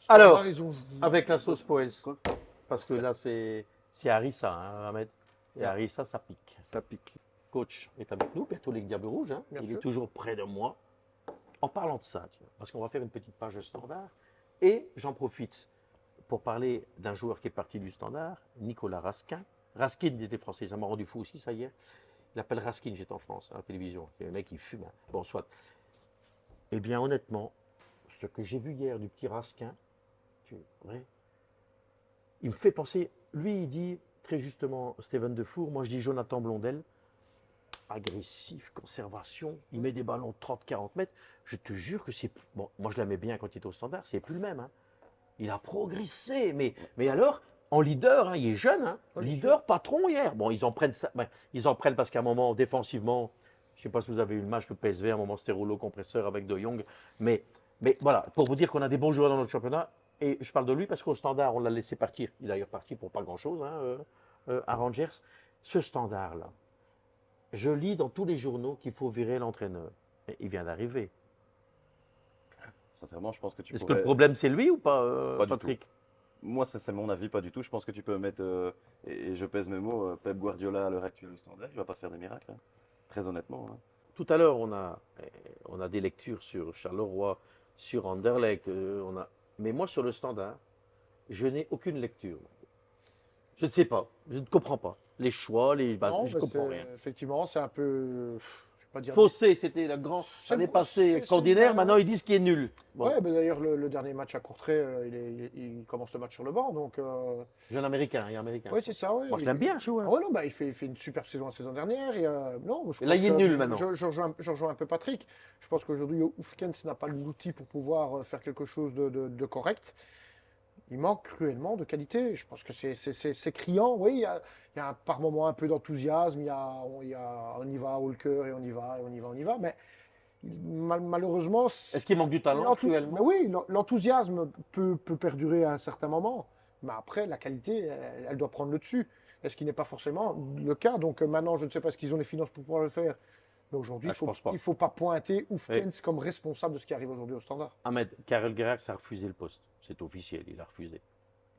Alors, Standard, ils ont... avec la sauce Poels, Quoi? parce que là, c'est Harissa, hein, Ahmed. Et Ouais. Harissa, ça pique. Ça pique. Coach est avec nous, Berthollet Diable Rouge, hein. Bien Il sûr. est toujours près de moi. En parlant de ça, tiens, parce qu'on va faire une petite page de standard, et j'en profite pour parler d'un joueur qui est parti du standard, Nicolas Raskin. Raskin était français, ça m'a rendu fou aussi, ça y est. Il appelle Raskin, j'étais en France, à la télévision. Il y a un mec qui fume. Hein. Bon, soit. Eh bien, honnêtement, ce que j'ai vu hier du petit Raskin, ouais, il me fait penser. Lui, il dit très justement Steven Defour, moi je dis Jonathan Blondel. Agressif, conservation, il met des ballons de 30-40 mètres. Je te jure que c'est. Bon, moi je l'aimais bien quand il était au standard, c'est plus le même. Hein. Il a progressé, mais alors, en leader, hein, il est jeune, hein, leader, patron hier. Bon, ils en prennent ça. Ben, ils en prennent parce qu'à un moment, défensivement, je ne sais pas si vous avez eu le match, le PSV, à un moment, c'était rouleau compresseur avec De Jong. Mais voilà, pour vous dire qu'on a des bons joueurs dans notre championnat, et je parle de lui parce qu'au standard, on l'a laissé partir. Il est d'ailleurs parti pour pas grand-chose hein, à Rangers. Ce standard-là, je lis dans tous les journaux qu'il faut virer l'entraîneur. Mais il vient d'arriver. Sincèrement, je pense que tu Est-ce que pourrais... le problème, c'est lui ou pas, Pas du Patrick? Moi, c'est mon avis, pas du tout. Je pense que tu peux mettre, et je pèse mes mots, Pep Guardiola à l'heure actuelle au standard, il va pas faire des miracles. Hein. Très honnêtement. Hein. Tout à l'heure, on a des lectures sur Charleroi, sur Anderlecht, mais moi, sur le standard, je n'ai aucune lecture. Je ne sais pas, je ne comprends pas. Les choix, Non, je ne mais comprends rien. effectivement, c'est un peu... Je vais pas dire... Fossé, c'était la grande C'est année le- passée c'est- extraordinaire, c'est- maintenant ils disent qu'il est nul. Bon, Ouais, mais d'ailleurs, le dernier match à Courtrai, il commence le match sur le banc, donc... jeune américain, il est américain. Oui, c'est ça, ouais. Moi, je l'aime bien, ce joueur. Ah ouais, non, bah, il fait une super saison la saison dernière. Et, non, je Et là, pense il est que- nul, maintenant. Je rejoins un peu Patrick. Je pense qu'aujourd'hui, Oufkens n'a pas l'outil pour pouvoir faire quelque chose de correct. Il manque cruellement de qualité. Je pense que c'est criant. Oui, il y a par moments un peu d'enthousiasme. On y va, haut le cœur, et on y va, et on y va, on y va. Mais malheureusement, Est-ce qu'il manque du talent actuellement? mais oui, l'enthousiasme peut perdurer à un certain moment, mais après, la qualité, elle doit prendre le dessus. Et ce qui n'est pas forcément le cas. Donc maintenant, je ne sais pas ce qu'ils ont les finances pour pouvoir le faire. Mais aujourd'hui, Ah, je pense pas. il ne faut pas pointer Oufkens comme responsable de ce qui arrive aujourd'hui au Standard. Ahmed, Karel Gerrard a refusé le poste. C'est officiel, il a refusé.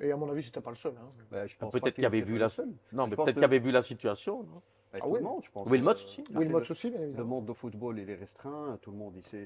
Et à mon avis, c'était pas le seul. Hein. Ben, je pense pas Peut-être qu'il avait était vu pas la le seul. Non, Je mais pense peut-être que- qu'il avait vu la situation. Non Ben, Ah tout oui. le monde, je pense. Wilmots aussi. Parce que Wilmots aussi, bien Le évidemment. monde de football, il est restreint. Tout le monde, il sait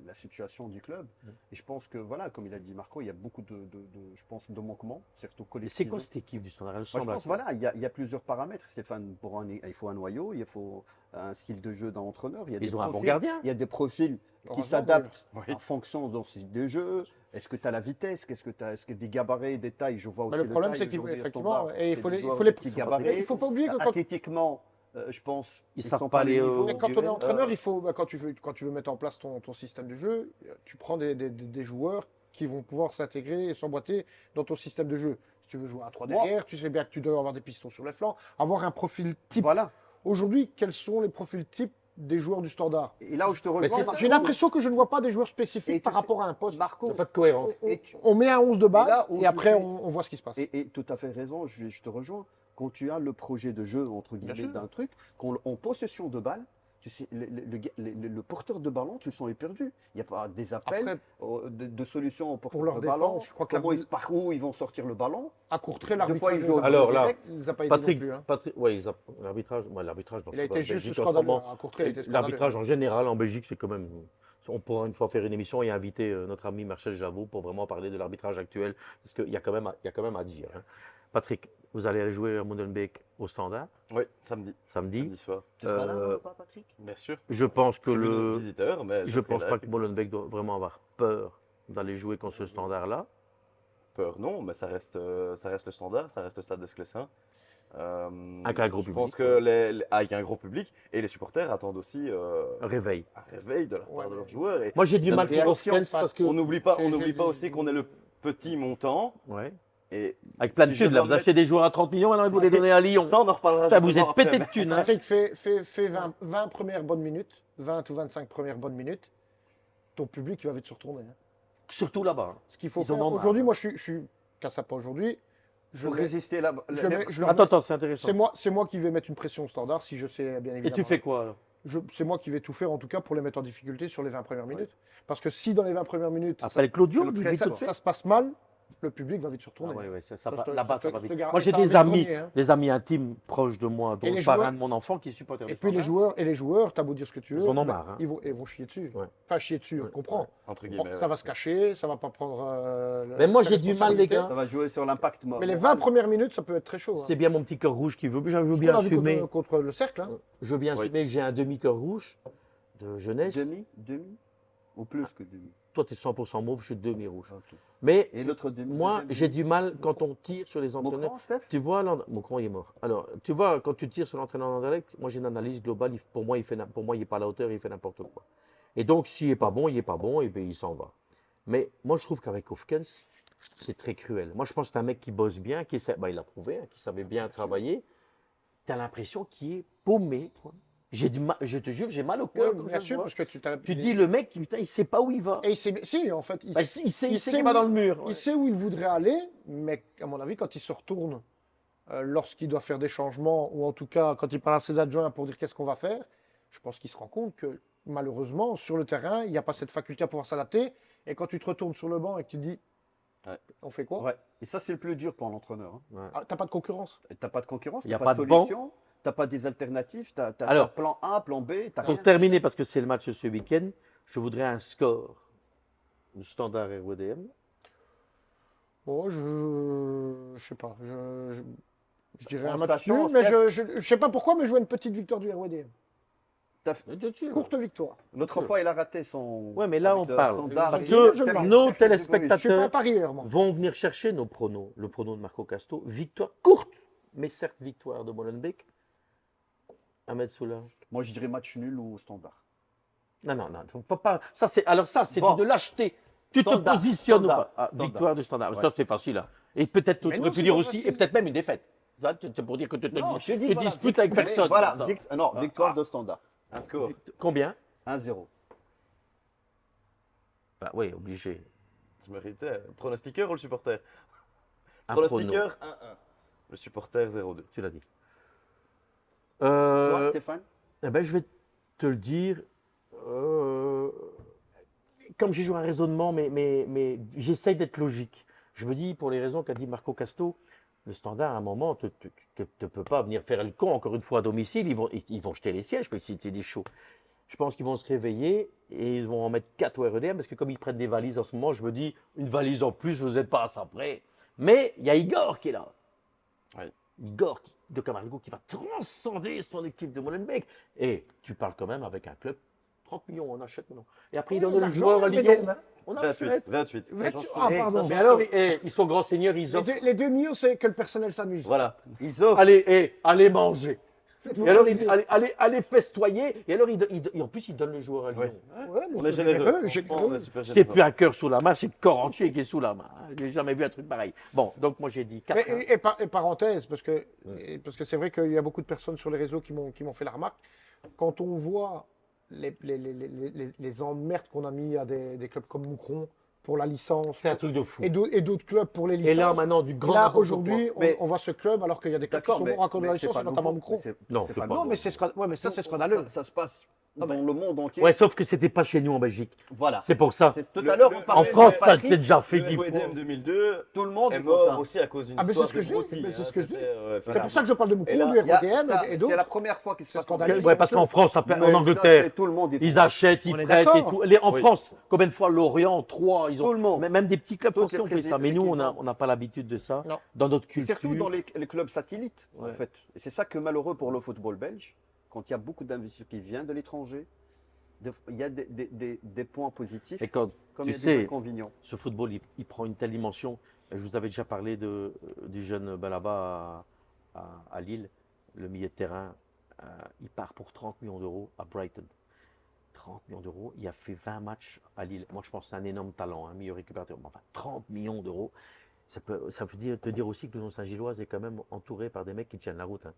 la situation du club. Et je pense que, voilà, comme il a dit Marco, il y a beaucoup je pense, de manquements, surtout Et c'est collectifs. quoi cette équipe du standard? Elle Moi, je ressemble à pense, quoi? voilà, il y a plusieurs paramètres, Stéphane. Il faut un noyau, il faut un style de jeu d'un entraîneur. Il y a Ils des ont un bon profils- gardien. Il y a des profils qui Heureusement, s'adaptent oui. en fonction de son style de jeu. Est-ce que tu as la vitesse? Est-ce que des gabarits, des tailles? Je vois aussi Mais le problème, taille c'est qu'il faut aujourd'hui au effectivement, Standard. et il C'est faut des les, il joueurs faut de les, petits mais gabarits. il faut pas oublier que quand, Athlétiquement, je pense, Ils ils savent sont pas pas aller au au- niveau. mais quand on est entraîneur, Euh, il faut, quand tu veux mettre en place ton système de jeu, tu prends des joueurs qui vont pouvoir s'intégrer et s'emboîter dans ton système de jeu. Si tu veux jouer à 3 Moi- derrière, tu sais bien que tu dois avoir des pistons sur les flancs, avoir un profil type. Voilà. Aujourd'hui, quels sont les profils types des joueurs du standard? Et là où je te c'est rejoins, ça. J'ai l'impression que je ne vois pas des joueurs spécifiques Et tu par sais- rapport à un poste. Il n'y Marco, a pas de cohérence. On met un 11 de base là où et je après suis- on voit ce qui se passe. et tout à fait raison, je te rejoins. Quand tu as le projet de jeu, entre Bien guillemets, sûr. d'un truc, en possession de balle, tu sais, le porteur de ballon, tu le sens éperdu. Il n'y a pas des appels Après, de solutions au porteur leur de ballon. défense, je crois que Par où ils vont sortir le ballon. à Courtrai, Deux fois, l'arbitrage ils jouent au Alors, là, direct. il les a pas aidés Patrick, non plus. Hein. ouais, l'arbitrage, dans Il a le été juste Belgique, en ce scandaleux. moment, À Courtrai, il a été scandaleux. l'arbitrage en général en Belgique, c'est quand même. On pourra une fois faire une émission et inviter notre ami Marcel Javot pour vraiment parler de l'arbitrage actuel, parce qu'il y a quand même à dire. Hein. Patrick, vous allez aller jouer à Molenbeek au Standard Oui, samedi. samedi. Samedi soir. Tu seras là, Euh, pas, Patrick? Bien sûr. Je pense que Je suis venu visiteur, mais je serai pense là, pas que effectivement. Molenbeek doit vraiment avoir peur d'aller jouer contre ce Standard-là. Peur, non, mais ça reste le standard, ça reste le stade de Sclessin. Avec un gros je pense public, que avec un gros public, et les supporters attendent aussi Réveil. un réveil de la part Ouais, de mais- leurs joueurs. Et Moi, j'ai du Une mal pour réaction, Hopkins parce que. on n'oublie pas, j'ai- j'ai- aussi qu'on est le petit montant. Ouais. Et Avec plein de si je thunes, là. dois Vous achetez des joueurs à 30 millions, maintenant, vous les donnez à Lyon. ça, on en reparlera. Putain, vous justement êtes pété après, de thunes. Hein. Patrick, fais 20 premières bonnes minutes, 20 ou 25 premières bonnes minutes. Ton public, il va vite se retourner. Hein. Surtout là-bas. Ce qu'il faut Ils en faire ont marre. aujourd'hui, moi, je suis qu'à ça pas aujourd'hui. Je Pour vais- résister là. je vais- je leur Attends, mets- c'est intéressant. c'est moi qui vais mettre une pression au Standard si je sais bien Et évidemment. tu fais quoi alors? C'est moi qui vais tout faire, en tout cas, pour les mettre en difficulté sur les 20 premières minutes. Parce que si dans les 20 premières minutes, Après Claudio, c'est le dit pressing, vite fait. ça se passe mal, le public va vite se Ah retourner. ouais, ça Ça, va- je te- là-bas, je te- ça va je te vite. garantis, Moi, j'ai ça des va vite amis, premier, hein. des amis intimes proches de moi, dont Et les le parrain joueurs- de mon enfant qui est supporter du Et puis Standard. les joueurs, t'as beau dire ce que tu veux, Ils en ont ben, marre, hein. ils vont chier dessus. Ouais. Enfin, chier dessus, on Ouais, comprend. Entre Bon, guillemets. ça va se cacher, ça va pas prendre. Mais moi, sa j'ai du mal, les responsabilité. gars. Ça va jouer sur l'impact. Mais les 20 premières minutes, ça peut être très chaud. Hein. C'est bien mon petit cœur rouge qui veut. Je veux Ce bien qu'on a vu assumer. contre le cercle. Hein. Je veux bien Oui. assumer que j'ai un demi-cœur rouge de jeunesse. Demi ou plus que demi. Toi, tu es 100% mauve, je suis demi-rouge. Ok. Mais Et l'autre demi. moi, deuxième j'ai demi du mal quand on tire sur les entraîneurs. Mokran, Steph Tu vois, Mokran, il est mort. Alors, tu vois, quand tu tires sur l'entraîneur d'Anderlecht, moi j'ai une analyse globale. Pour moi, il n'est pas à la hauteur, il fait n'importe quoi. Et donc, s'il n'est pas bon, il n'est pas bon, et bien il s'en va. Mais moi, je trouve qu'avec Hofkens, c'est très cruel. Moi, je pense que c'est un mec qui bosse bien, il a prouvé, hein, qui savait bien travailler. Tu as l'impression qu'il est paumé. Toi. J'ai du mal, je te jure, j'ai mal au Ouais, cœur. quand bien je sûr, le vois. parce que Tu dis, le mec, putain, il ne sait pas où il va. Et si, en fait, Bah, il sait il qu'il sait va où- dans le mur. il ouais. sait où il voudrait aller, mais à mon avis, quand il se retourne, lorsqu'il doit faire des changements, ou en tout cas quand il parle à ses adjoints pour dire qu'est-ce qu'on va faire, je pense qu'il se rend compte que malheureusement, sur le terrain, il n'y a pas cette faculté à pouvoir s'adapter. Et quand tu te retournes sur le banc et que tu te dis, Ouais. on fait quoi? Ouais. Et ça, c'est le plus dur pour l'entraîneur. Hein. Ah, t'as pas de concurrence. T'as pas de concurrence, Il y a t'as pas pas de de banc. solution, t'as pas des alternatives, t'as Alors, plan A, plan B, t'as Pour rien. terminer, parce que c'est le match ce week-end, je voudrais un score du Standard RWDM. Bon, je sais pas. Je dirais En un match sachant, nul, mais Steph- je sais pas pourquoi, mais je vois une petite victoire du RWDM. Courte victoire. L'autre fois, il a raté son. Ouais, mais là, avec on le parle. Standard. Parce Et que Serge- nos Serge téléspectateurs- Je suis pas un parieur, moi. Vont venir chercher nos pronos. Le prono de Marco Casto, victoire courte, mais certes victoire de Molenbeek. Ahmed Soula. Moi, je dirais match nul ou standard. Non, faut pas. Ça, c'est Bon. de l'acheter. Tu Standard, te positionnes ou standard, pas. Ah, standard. victoire du Standard. Ouais. Ça, c'est facile. Hein. Et peut-être, tu Mais non, aurais pu c'est dire pas aussi, facile. et peut-être même une défaite. Ça, c'est pour dire que tu te, Non, je dis, tu voilà, disputes avec victoire- personne. Voilà, Ça. non, victoire de standard. Un score. Combien 1-0. Bah oui, obligé. Je méritais. Pronostiqueur ou le supporter Un prono. Pronostiqueur 1-1. Le supporter 0-2. Tu l'as dit. Toi, Stéphane Eh ben, je vais te le dire. Comme j'ai joué un raisonnement, mais j'essaye d'être logique. Je me dis, pour les raisons qu'a dit Marco Casto, le Standard, à un moment, tu ne peux pas venir faire le con, encore une fois, à domicile. Ils vont jeter les sièges, parce que c'était des chauds. Je pense qu'ils vont se réveiller et ils vont en mettre 4 au REDM, parce que comme ils prennent des valises en ce moment, je me dis, une valise en plus, vous n'êtes pas à ça près. Mais il y a Igor qui est là. Oui. Igor de Camargo qui va transcender son équipe de Molenbeek. Et tu parles quand même avec un club, 30 millions, on achète maintenant. Et après, il donne le joueur à Lyon. On 28. achète. 28. Ça 28. change tout. Ah, Eh, pardon. Mais alors, ils sont grands seigneurs, ils offrent. Les 2 millions, c'est que le personnel s'amuse. Voilà. Ils offrent. Allez manger. Faites-vous Et alors, plaisir. allez festoyer. Et alors, en plus, il donne le joueur à Lyon. Oui. Ouais, mais On est faut généreux. généreux, Franchement, généreux. on est super C'est généreux. plus un cœur sous la main, c'est le corps entier qui est sous la main. J'ai jamais vu un truc pareil. Bon, donc moi j'ai dit 4. Mais, et parenthèse, parce que c'est vrai qu'il y a beaucoup de personnes sur les réseaux qui m'ont fait la remarque. Quand on voit les emmerdes qu'on a mis à des clubs comme Moucron pour la licence C'est un truc de fou. et d'autres clubs pour les licences. Et là, maintenant, du grand. Là, n'importe aujourd'hui, Mais- on voit ce club alors qu'il y a des clubs qui D'accord, sont mais morts à cause de la mais c'est licence, pas et notamment nouveau. Moucron. Mais c'est- Non, c'est c'est pas pas Non, nouveau. mais ça, c'est scandaleux. Ça se passe Non, mais- dans le monde entier. quoi. Ouais, sauf que c'était pas chez nous en Belgique. Voilà. C'est pour ça. Tout à l'heure, on En parlait France, de ça Patrick. s'est déjà fait Le qu'il faut. RWDM 2002 Tout le monde est il faut mort ça. aussi à cause d'une Ah, mais c'est histoire ce que de je dis, broutilles, mais c'est hein, ce que je dis. c'était, C'est voilà. pour ça que je parle de Et Moucron, là, du Il y a- RWDM ça, et c'est d'autres. la première fois qu'il se C'est passe en scandaleux. Belgique. Ouais, parce qu'en France, Mais en ça, Angleterre, c'est tout le monde. ils achètent, ils On est prêtent et d'accord. tout. En Oui. France, combien de fois Lorient, Troyes, ils ont. Tout le monde. Même des petits clubs Toutes français les ont fait ça. Mais nous, présidents, on n'a pas l'habitude de ça. Non. Dans notre Et culture. surtout dans les clubs satellites, en Ouais. fait. Et c'est ça que malheureux pour le football belge, quand il y a beaucoup d'investisseurs qui viennent de l'étranger, il y a des points positifs, Et quand comme tu il y a sais, des inconvénients. ce football, il prend une telle dimension. Je vous avais déjà parlé du jeune Balaba à Lille, le milieu de terrain. Il part pour 30 millions d'euros à Brighton. 30 millions d'euros. Il a fait 20 matchs à Lille. Moi, je pense que c'est un énorme talent, un milieu récupérateur. Mais enfin, 30 millions d'euros. Ça veut te dire aussi que le Saint-Gilloise est quand même entouré par des mecs qui tiennent la route. Hein.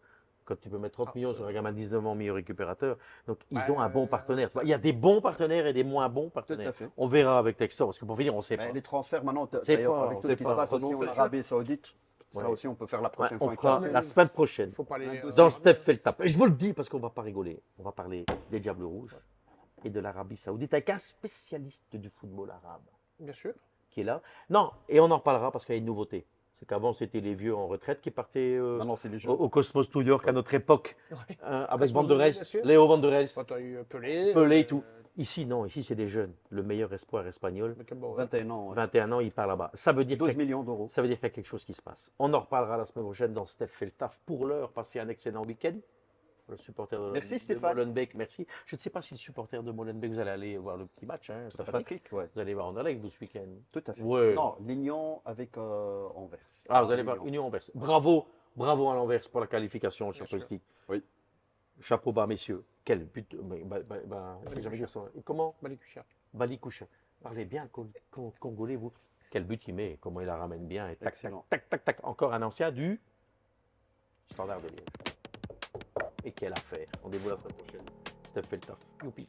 Quand tu peux mettre 30 millions sur un gamin de 19 ans, milieu récupérateur. Donc, ils ont un bon partenaire. Tu vois, il y a des bons partenaires et des moins bons Tout partenaires. à fait. On verra avec Textor, parce que pour finir, on ne sait pas. Les transferts maintenant, C'est d'ailleurs, pas- avec tout c'est ce qui pas- se passe aussi en c'est Arabie Saoudite, Ça Ouais. aussi, on peut faire la Ouais, prochaine on fois. fera Mais- la semaine prochaine. Il ne faut pas les. Dans Dans Steph fait le tap. Et je vous le dis parce qu'on ne va pas rigoler. On va parler des Diables Rouges et de l'Arabie Saoudite avec un spécialiste du football arabe Bien sûr. qui est là. Non, et on en reparlera parce qu'il y a une nouveauté. C'est qu'avant, c'était les vieux en retraite qui partaient Maintenant, c'est les au, jeux. au Cosmos New York à notre époque, Ouais. avec Cosmos, Van der bien Elst, sûr. Léo Van der Elst, Toi, tu as eu Pelé. Pelé et tout. Ici, non, ici, c'est des jeunes. Le meilleur espoir espagnol, Beckenbauer. 21 ans, ouais. 21 ans, il part là-bas. Ça veut dire qu'il y 12 a- millions d'euros. ça veut dire qu'il y a quelque chose qui se passe. On en reparlera la semaine prochaine dans Steph fait le taf. Pour l'heure, passez un excellent week-end. Le supporter de, Merci, de Stéphane. Molenbeek, merci. Je ne sais pas si le supporter de Molenbeek, vous allez aller voir le petit match. Hein, sympathique. Patrick, ouais. Vous allez voir Anderlecht, vous, ce week-end. Tout à fait. Ouais. Non, Lignon avec Anvers. Ah, vous allez voir Lignon. Union Anvers. Bravo, bravo à l'Anvers pour la qualification en Bien Champions sûr. League. Oui. Chapeau bas, messieurs. Quel but. Je vais jamais dire ça. Et comment Balikoucha. Balikoucha. Parlez bien le congolais, vous. Quel but il met, comment il la ramène bien. Et tac, tac, Excellent. tac, tac, tac. Encore un ancien du Standard de Liège. Et quelle affaire. Rendez-vous la semaine prochaine. Steph fait le taf. Youpi.